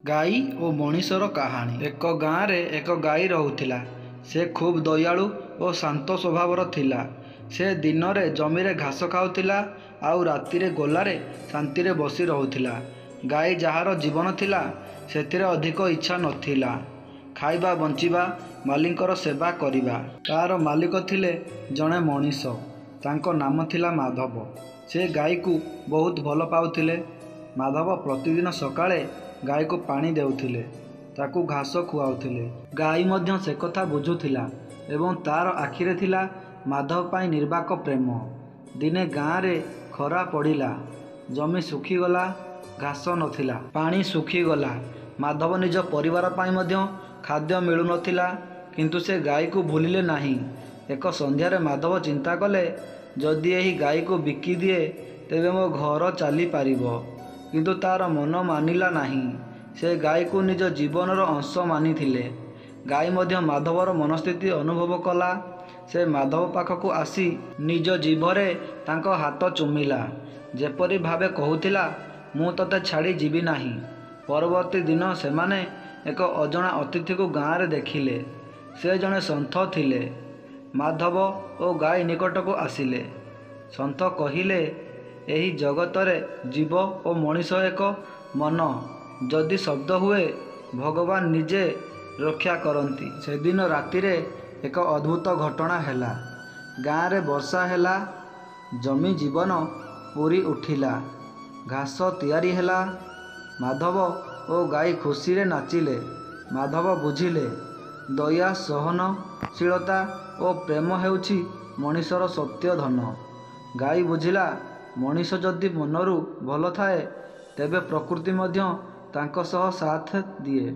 ଗାଈ ଓ ମଣିଷର କାହାଣୀ। ଏକ ଗାଁରେ ଏକ ଗାଈ ରହୁଥିଲା। ସେ ଖୁବ୍ ଦୟାଳୁ ଓ ଶାନ୍ତ ସ୍ୱଭାବର ଥିଲା। ସେ ଦିନରେ ଜମିରେ ଘାସ ଖାଉଥିଲା ଆଉ ରାତିରେ ଗୋଲାରେ ଶାନ୍ତିରେ ବସି ରହୁଥିଲା। ଗାଈ ଯାହାର ଜୀବନ ଥିଲା, ସେଥିରେ ଅଧିକ ଇଚ୍ଛା ନଥିଲା। ଖାଇବା, ବଞ୍ଚିବା, ମାଲିକର ସେବା କରିବା। ତା'ର ମାଲିକ ଥିଲେ ଜଣେ ମଣିଷ। ତାଙ୍କ ନାମ ଥିଲା ମାଧବ। ସେ ଗାଈକୁ ବହୁତ ଭଲ ପାଉଥିଲେ। ମାଧବ ପ୍ରତିଦିନ ସକାଳେ ଗାଈକୁ ପାଣି ଦେଉଥିଲେ, ତାକୁ ଘାସ ଖୁଆଉଥିଲେ। ଗାଈ ମଧ୍ୟ ସେ କଥା ବୁଝୁଥିଲା ଏବଂ ତା'ର ଆଖିରେ ଥିଲା ମାଧବ ପାଇଁ ନିର୍ବାକ ପ୍ରେମ। ଦିନେ ଗାଁରେ ଖରା ପଡ଼ିଲା। ଜମି ଶୁଖିଗଲା, ଘାସ ନଥିଲା, ପାଣି ଶୁଖିଗଲା। ମାଧବ ନିଜ ପରିବାର ପାଇଁ ମଧ୍ୟ ଖାଦ୍ୟ ମିଳୁନଥିଲା। କିନ୍ତୁ ସେ ଗାଈକୁ ଭୁଲିଲେ ନାହିଁ। ଏକ ସନ୍ଧ୍ୟାରେ ମାଧବ ଚିନ୍ତା କଲେ, ଯଦି ଏହି ଗାଈକୁ ବିକିଦିଏ ତେବେ ମୋ ଘର ଚାଲିପାରିବ। କିନ୍ତୁ ତା'ର ମନ ମାନିଲା ନାହିଁ। ସେ ଗାଈକୁ ନିଜ ଜୀବନର ଅଂଶ ମାନିଥିଲେ। ଗାଈ ମଧ୍ୟ ମାଧବର ମନସ୍ଥିତି ଅନୁଭବ କଲା। ସେ ମାଧବ ପାଖକୁ ଆସି ନିଜ ଜିଭରେ ତାଙ୍କ ହାତ ଚୁମିଲା, ଯେପରି ଭାବେ କହୁଥିଲା, ମୁଁ ତୋତେ ଛାଡ଼ି ଯିବି ନାହିଁ। ପରବର୍ତ୍ତୀ ଦିନ ସେମାନେ ଏକ ଅଜଣା ଅତିଥିକୁ ଗାଁରେ ଦେଖିଲେ। ସେ ଜଣେ ସନ୍ଥ ଥିଲେ। ମାଧବ ଓ ଗାଈ ନିକଟକୁ ଆସିଲେ। ସନ୍ଥ କହିଲେ, ଏହି ଜଗତରେ ଜୀବ ଓ ମଣିଷ ଏକ ମନ ଯଦି ଶବ୍ଦ ହୁଏ, ଭଗବାନ ନିଜେ ରକ୍ଷା କରନ୍ତି। ସେଦିନ ରାତିରେ ଏକ ଅଦ୍ଭୁତ ଘଟଣା ହେଲା। ଗାଁରେ ବର୍ଷା ହେଲା, ଜମି ଜୀବନ ପୂରି ଉଠିଲା, ଘାସ ତିଆରି ହେଲା। ମାଧବ ଓ ଗାଈ ଖୁସିରେ ନାଚିଲେ। ମାଧବ ବୁଝିଲେ, ଦୟା, ସହନଶୀଳତା ଓ ପ୍ରେମ ହେଉଛି ମଣିଷର ସତ୍ୟ ଧନ। ଗାଈ ବୁଝିଲା, ମଣିଷ ଯଦି ମନରୁ ଭଲ ଥାଏ, ତେବେ ପ୍ରକୃତି ମଧ୍ୟ ତାଙ୍କ ସହ ସାଥ ଦିଏ।